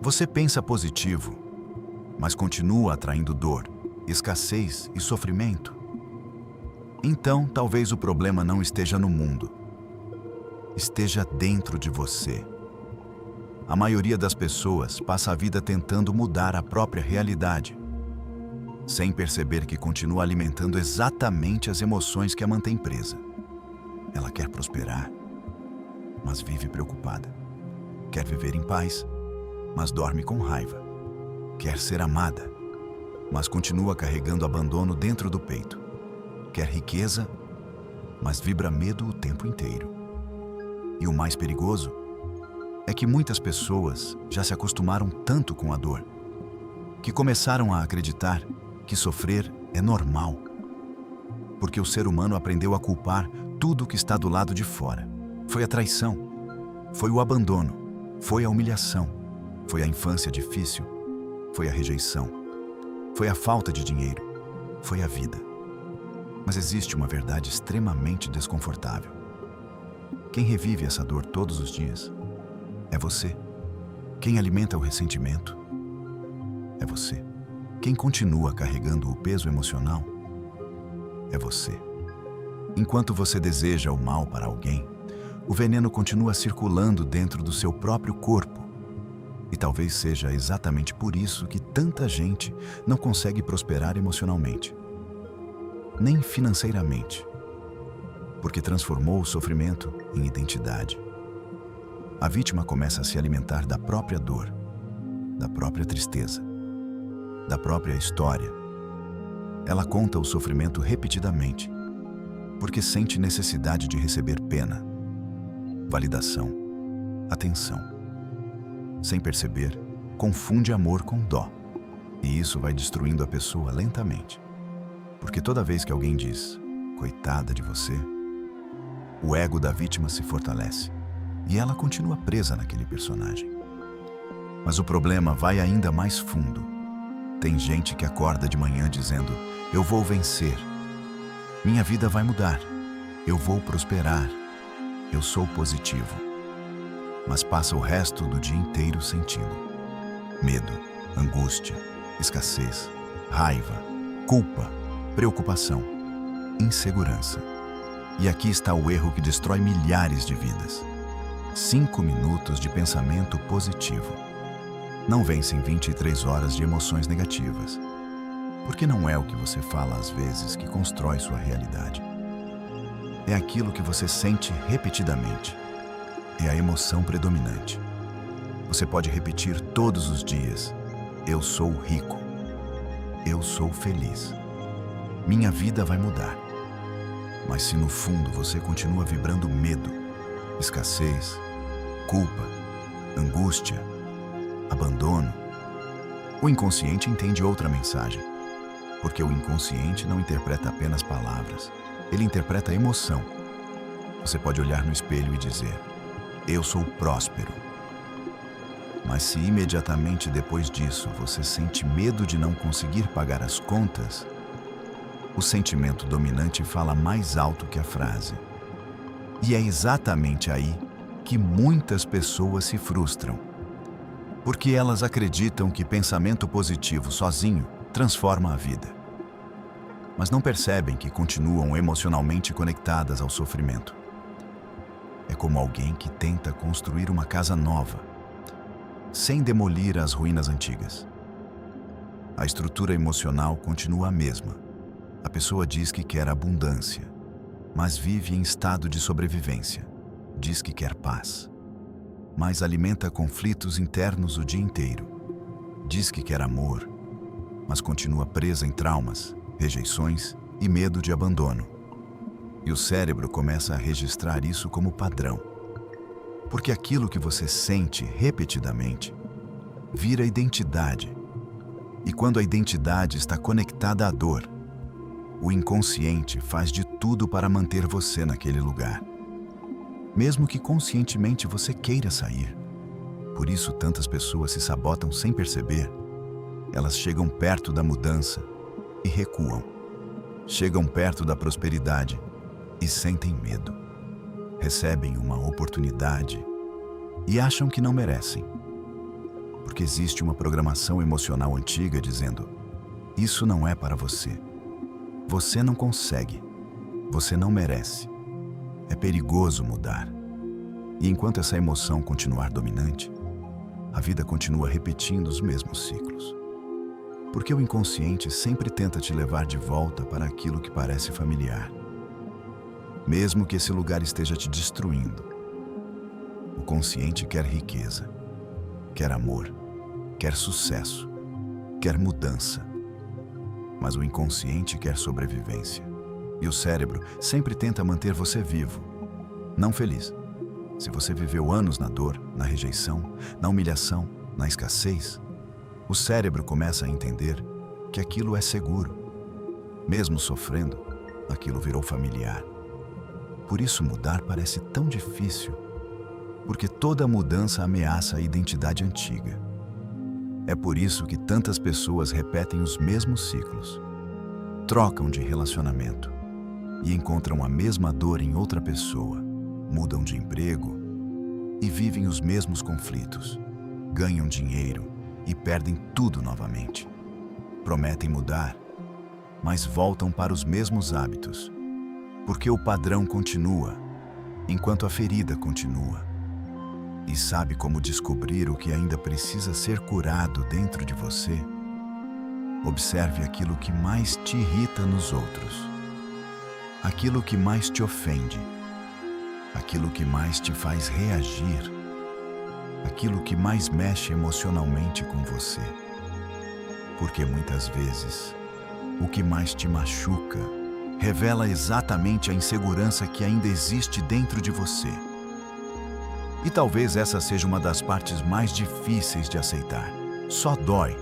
Você pensa positivo, mas continua atraindo dor, escassez e sofrimento. Então, talvez o problema não esteja no mundo, esteja dentro de você. A maioria das pessoas passa a vida tentando mudar a própria realidade, sem perceber que continua alimentando exatamente as emoções que a mantém presa. Ela quer prosperar, mas vive preocupada. Quer viver em paz, mas dorme com raiva. Quer ser amada, mas continua carregando abandono dentro do peito. Quer riqueza, mas vibra medo o tempo inteiro. E o mais perigoso é que muitas pessoas já se acostumaram tanto com a dor, que começaram a acreditar que sofrer é normal, porque o ser humano aprendeu a culpar tudo que está do lado de fora. Foi a traição, foi o abandono, foi a humilhação, foi a infância difícil, foi a rejeição, foi a falta de dinheiro, foi a vida. Mas existe uma verdade extremamente desconfortável. Quem revive essa dor todos os dias é você. Quem alimenta o ressentimento é você. Quem continua carregando o peso emocional é você. Enquanto você deseja o mal para alguém, o veneno continua circulando dentro do seu próprio corpo. E talvez seja exatamente por isso que tanta gente não consegue prosperar emocionalmente, nem financeiramente, porque transformou o sofrimento em identidade. A vítima começa a se alimentar da própria dor, da própria tristeza, da própria história. Ela conta o sofrimento repetidamente, porque sente necessidade de receber pena, validação, atenção. Sem perceber, confunde amor com dó. E isso vai destruindo a pessoa lentamente. Porque toda vez que alguém diz, coitada de você, o ego da vítima se fortalece e ela continua presa naquele personagem. Mas o problema vai ainda mais fundo. Tem gente que acorda de manhã dizendo, eu vou vencer, minha vida vai mudar, eu vou prosperar, eu sou positivo. Mas passa o resto do dia inteiro sentindo medo, angústia, escassez, raiva, culpa, preocupação, insegurança. E aqui está o erro que destrói milhares de vidas. 5 minutos de pensamento positivo não vencem 23 horas de emoções negativas. Porque não é o que você fala às vezes que constrói sua realidade. É aquilo que você sente repetidamente. É a emoção predominante. Você pode repetir todos os dias, eu sou rico, eu sou feliz, minha vida vai mudar. Mas se no fundo você continua vibrando medo, escassez, culpa, angústia, abandono, o inconsciente entende outra mensagem. Porque o inconsciente não interpreta apenas palavras, ele interpreta emoção. Você pode olhar no espelho e dizer, eu sou próspero. Mas se imediatamente depois disso você sente medo de não conseguir pagar as contas, o sentimento dominante fala mais alto que a frase. E é exatamente aí que muitas pessoas se frustram. Porque elas acreditam que pensamento positivo sozinho transforma a vida. Mas não percebem que continuam emocionalmente conectadas ao sofrimento. É como alguém que tenta construir uma casa nova, sem demolir as ruínas antigas. A estrutura emocional continua a mesma. A pessoa diz que quer abundância, mas vive em estado de sobrevivência. Diz que quer paz, mas alimenta conflitos internos o dia inteiro. Diz que quer amor, mas continua presa em traumas, rejeições e medo de abandono. E o cérebro começa a registrar isso como padrão. Porque aquilo que você sente repetidamente vira identidade. E quando a identidade está conectada à dor, o inconsciente faz de tudo para manter você naquele lugar. Mesmo que conscientemente você queira sair. Por isso tantas pessoas se sabotam sem perceber. Elas chegam perto da mudança e recuam. Chegam perto da prosperidade e sentem medo. Recebem uma oportunidade e acham que não merecem. Porque porque existe uma programação emocional antiga dizendo: isso não é para você. Você não consegue. Você não merece. É perigoso mudar. E enquanto essa emoção continuar dominante, a vida continua repetindo os mesmos ciclos. Porque o inconsciente sempre tenta te levar de volta para aquilo que parece familiar. Mesmo que esse lugar esteja te destruindo. O consciente quer riqueza, quer amor, quer sucesso, quer mudança. Mas o inconsciente quer sobrevivência. E o cérebro sempre tenta manter você vivo, não feliz. Se você viveu anos na dor, na rejeição, na humilhação, na escassez, o cérebro começa a entender que aquilo é seguro. Mesmo sofrendo, aquilo virou familiar. Por isso mudar parece tão difícil, porque toda mudança ameaça a identidade antiga. É por isso que tantas pessoas repetem os mesmos ciclos, trocam de relacionamento e encontram a mesma dor em outra pessoa, mudam de emprego e vivem os mesmos conflitos, ganham dinheiro e perdem tudo novamente. Prometem mudar, mas voltam para os mesmos hábitos, porque o padrão continua, enquanto a ferida continua. E sabe como descobrir o que ainda precisa ser curado dentro de você? Observe aquilo que mais te irrita nos outros, aquilo que mais te ofende, aquilo que mais te faz reagir, aquilo que mais mexe emocionalmente com você. Porque muitas vezes, o que mais te machuca revela exatamente a insegurança que ainda existe dentro de você. E talvez essa seja uma das partes mais difíceis de aceitar. Só dói,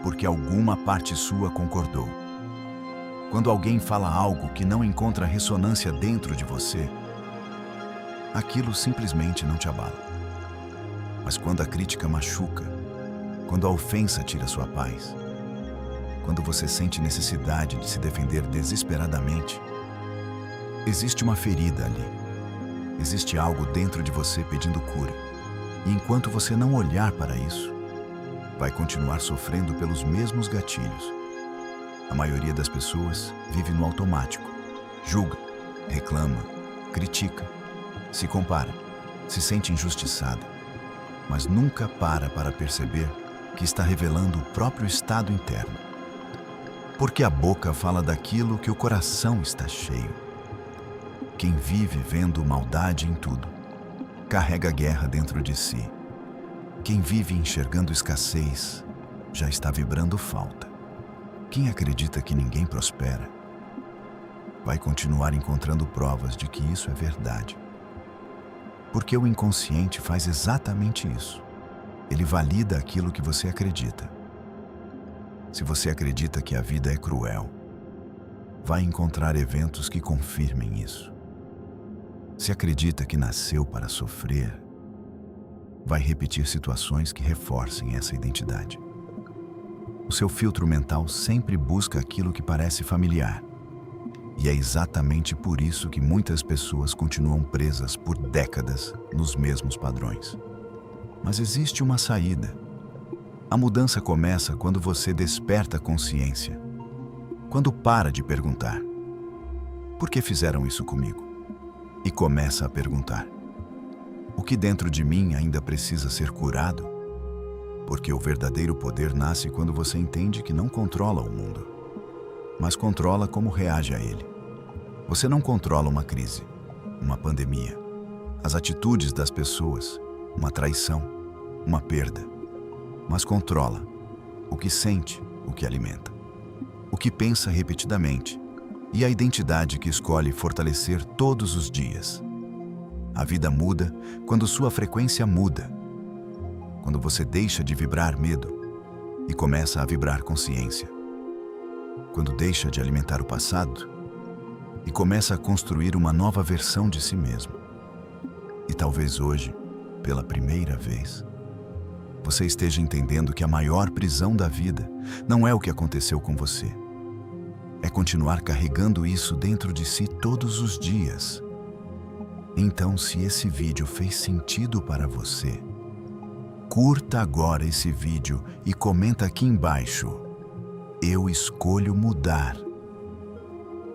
porque alguma parte sua concordou. Quando alguém fala algo que não encontra ressonância dentro de você, aquilo simplesmente não te abala. Mas quando a crítica machuca, quando a ofensa tira sua paz, quando você sente necessidade de se defender desesperadamente, existe uma ferida ali. Existe algo dentro de você pedindo cura. E enquanto você não olhar para isso, vai continuar sofrendo pelos mesmos gatilhos. A maioria das pessoas vive no automático. Julga, reclama, critica, se compara, se sente injustiçada, mas nunca para perceber que está revelando o próprio estado interno. Porque a boca fala daquilo que o coração está cheio. Quem vive vendo maldade em tudo, carrega guerra dentro de si. Quem vive enxergando escassez, já está vibrando falta. Quem acredita que ninguém prospera, vai continuar encontrando provas de que isso é verdade. Porque o inconsciente faz exatamente isso. Ele valida aquilo que você acredita. Se você acredita que a vida é cruel, vai encontrar eventos que confirmem isso. Se acredita que nasceu para sofrer, vai repetir situações que reforcem essa identidade. O seu filtro mental sempre busca aquilo que parece familiar. E é exatamente por isso que muitas pessoas continuam presas por décadas nos mesmos padrões. Mas existe uma saída. A mudança começa quando você desperta a consciência. Quando para de perguntar: por que fizeram isso comigo? E começa a perguntar: o que dentro de mim ainda precisa ser curado? Porque o verdadeiro poder nasce quando você entende que não controla o mundo, mas controla como reage a ele. Você não controla uma crise, uma pandemia, as atitudes das pessoas, uma traição, uma perda, mas controla o que sente, o que alimenta, o que pensa repetidamente, e a identidade que escolhe fortalecer todos os dias. A vida muda quando sua frequência muda. Quando você deixa de vibrar medo e começa a vibrar consciência. Quando deixa de alimentar o passado e começa a construir uma nova versão de si mesmo. E talvez hoje, pela primeira vez, você esteja entendendo que a maior prisão da vida não é o que aconteceu com você. É continuar carregando isso dentro de si todos os dias. Então, se esse vídeo fez sentido para você, Curta agora esse vídeo e comenta aqui embaixo: eu escolho mudar.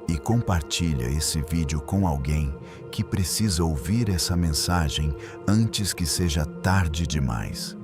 E compartilha esse vídeo com alguém que precisa ouvir essa mensagem antes que seja tarde demais.